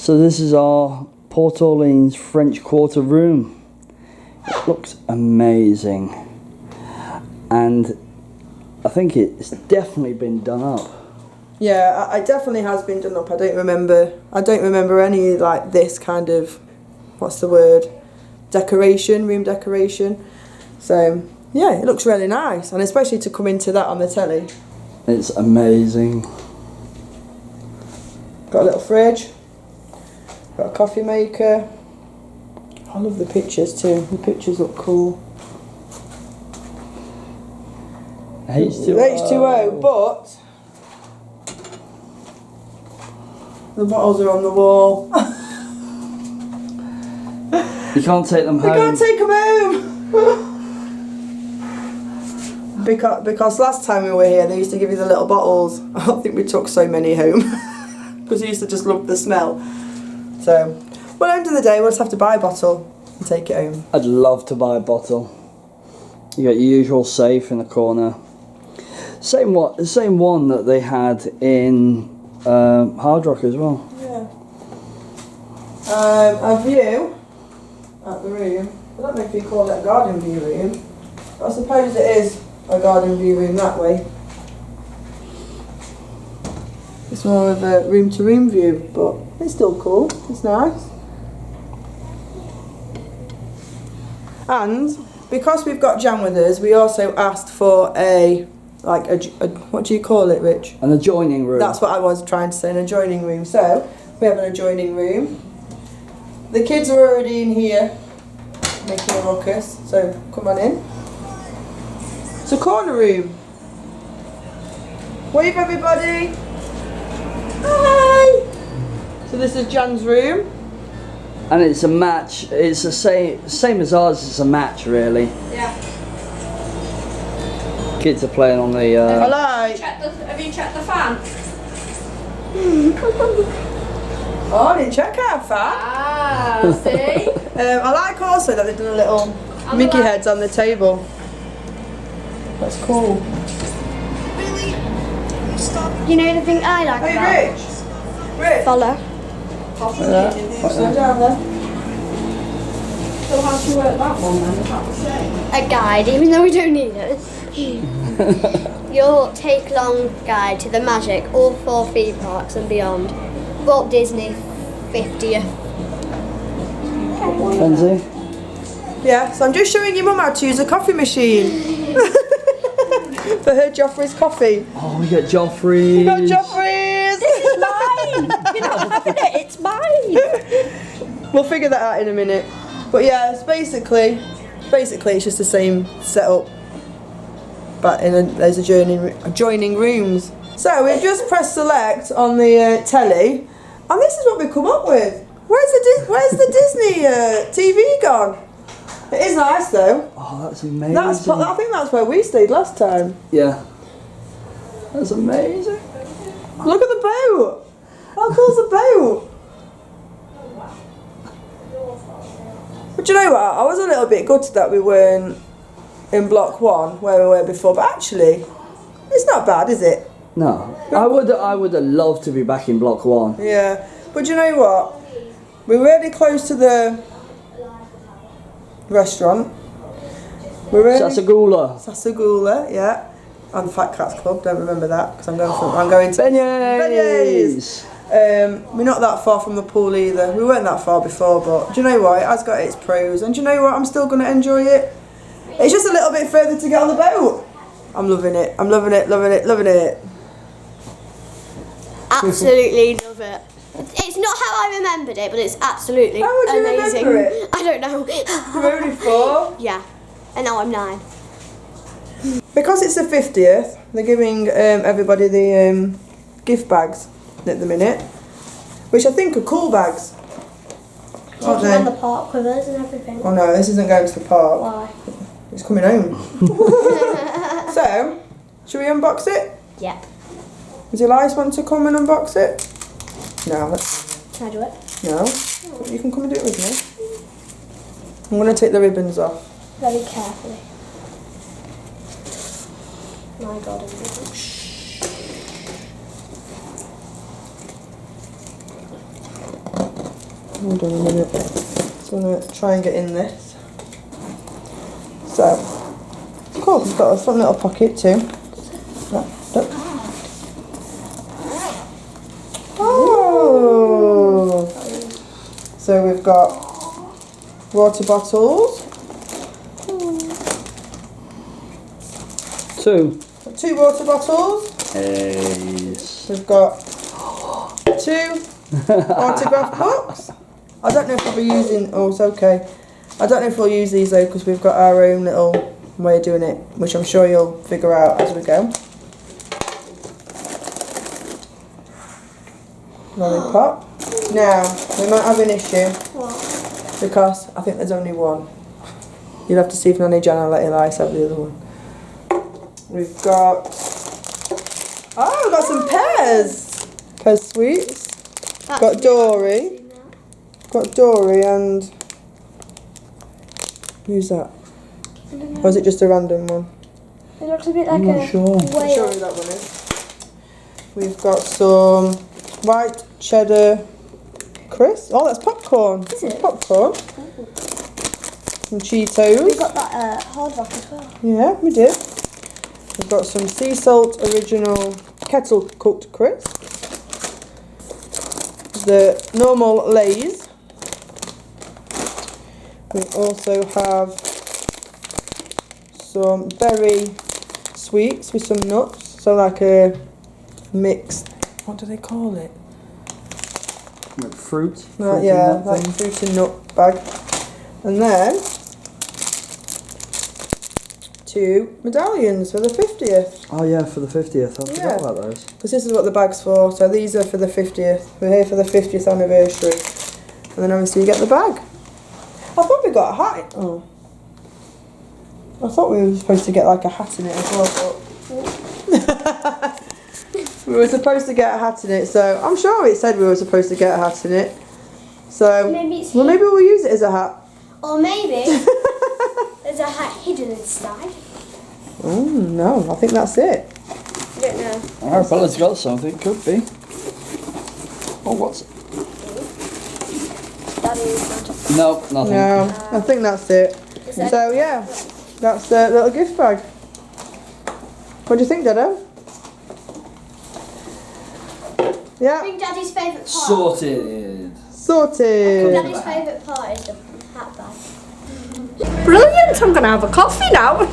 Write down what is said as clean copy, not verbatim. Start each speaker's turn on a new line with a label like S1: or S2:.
S1: So this is our Port Orleans French Quarter room. It looks amazing. And I think it's definitely been done up.
S2: Yeah, it definitely has been done up. I don't remember any like this kind of, what's the word, room decoration. So yeah, it looks really nice, and especially to come into that on the telly.
S1: It's amazing.
S2: Got a little fridge, got a coffee maker. I love the pictures too. The pictures look cool. H2O, but the bottles are on the wall.
S1: You can't take them home.
S2: We can't take them home. Because last time we were here, they used to give you the little bottles. I don't think we took so many home because we used to just love the smell. So, well, at the end of the day, we'll just have to buy a bottle and take it home.
S1: I'd love to buy a bottle. You got your usual safe in the corner. Same one that they had in Hard Rock as well.
S2: Yeah. A view at the room. I don't know if you call it a garden view room, but I suppose it is a garden view room that way. It's more of a room-to-room view, but it's still cool. It's nice. And because we've got Jan with us, we also asked for a what do you call it, Rich?
S1: An adjoining room.
S2: That's what I was trying to say, an adjoining room. So we have an adjoining room. The kids are already in here making a ruckus, so come on in. It's a corner room. Wave everybody. Hi. So this is Jan's room.
S1: And it's a match. It's the same as ours. It's a match, really.
S2: Yeah.
S1: Kids are playing on the.
S2: Hello.
S3: Have you checked the fan?
S2: Oh, I didn't check our fan.
S3: Ah, see?
S2: I like also that they've done a little Mickey heads on the table. That's cool.
S4: Really? You know the thing I like about
S2: Hey, Rich.
S4: follow?
S2: Slow down there.
S3: So how do you work that one then? Is that the same?
S4: A guide, even though we don't need it. Your take-long guide to the magic, all 4 theme parks and beyond. Walt Disney 50th.
S1: Lindsay?
S2: Yeah, so I'm just showing your mum how to use a coffee machine. For her Joffrey's coffee.
S1: Oh, we got Joffrey's.
S2: We got Joffrey's!
S3: This is mine! You're not having it, it's mine!
S2: We'll figure that out in a minute. But yeah, it's basically it's just the same setup, but there's adjoining rooms. So we've just pressed select on the telly, and this is what we've come up with. Where's the Disney TV gone? It is nice though.
S1: Oh, that's amazing.
S2: I think that's where we stayed last time.
S1: Yeah. That's amazing.
S2: Look at the boat. How cool's the boat? But you know what? I was a little bit gutted that we weren't in Block 1 where we were before, but actually, it's not bad, is it?
S1: No. I would have loved to be back in Block 1.
S2: Yeah. But you know what? We're really close to the restaurant. We're really Sasagula, yeah. And the Fat Cats Club, don't remember that because I'm going to
S1: Beignets.
S2: We're not that far from the pool either. We weren't that far before, but do you know what? It has got its pros, and do you know what? I'm still going to enjoy it. It's just a little bit further to get on the boat. I'm loving it. I'm loving it, loving it, loving it.
S4: Absolutely love it. It's not how I remembered it, but it's absolutely
S2: How would you
S4: amazing.
S2: remember it?
S4: I don't know.
S2: We're only 4.
S4: Yeah, and now I'm 9.
S2: Because it's the 50th, they're giving everybody the gift bags at the minute, which I think are cool bags. Aren't
S4: Taking on the
S2: they?
S4: park with us and everything.
S2: Oh no, this isn't going to the park.
S4: Why?
S2: It's coming home. So, should we unbox it?
S4: Yep.
S2: Does Elias want to come and unbox it? No,
S4: Can I do it?
S2: no. You can come and do it with me. I'm going to take the ribbons off.
S4: Very carefully. My God, I'm busy.
S2: Hold on a minute. Just want to try and get in this. So, of course, it's got a fun little pocket too. Look. Oh! So we've got water bottles.
S1: 2.
S2: 2 water bottles.
S1: Ace.
S2: We've got 2 autograph books. I don't know if I'll be using. Oh, it's okay. I don't know if we'll use these though because we've got our own little way of doing it, which I'm sure you'll figure out as we go. Lollipop. Now we might have an issue because I think there's only one. You'll have to see if Nanny Jan will let Elias have the other one. We've got. Oh, we've got some pears. Pears sweets. Got Dory. Got Dory and. Who's that? Or is it just a random one?
S4: It looks a bit like
S1: I'm not sure.
S2: I'll show you who that one is. We've got some white cheddar crisp. Oh, that's popcorn.
S4: Is it?
S2: Popcorn. Some Cheetos.
S4: We got that hard rock as well.
S2: Yeah, we did. We've got some sea salt original kettle cooked crisp. The normal Lay's. We also have some berry sweets with some nuts. So like a mixed, what do they call it?
S1: Like fruit.
S2: No,
S1: fruit
S2: yeah,
S1: and that
S2: like
S1: thing.
S2: fruit and nut bag. And then 2 medallions for the 50th.
S1: Oh yeah, for the 50th. I
S2: Yeah.
S1: forgot about those.
S2: Because this is what the bag's for. So these are for the 50th. We're here for the 50th anniversary. And then obviously you get the bag. I thought we got a hat. Oh. I thought we were supposed to get like a hat in it as well. But we were supposed to get a hat in it. So I'm sure it said we were supposed to get a hat in it. So
S4: Maybe it's
S2: maybe we'll use it as a hat.
S4: Or maybe there's a hat hidden inside.
S2: Oh no, I think that's it.
S4: I don't know.
S1: Arabella's got something. Could be. Oh, what's?
S4: Daddy's not.
S1: No, nothing.
S2: No, I think that's it.
S4: that-
S2: So yeah, that's the little gift bag. What do you think, Dado?
S4: I
S2: Yeah,
S4: think Daddy's favourite part.
S1: Sorted.
S2: sorted.
S4: Daddy's favourite part is the hat bag.
S3: Brilliant, I'm going to have a coffee now.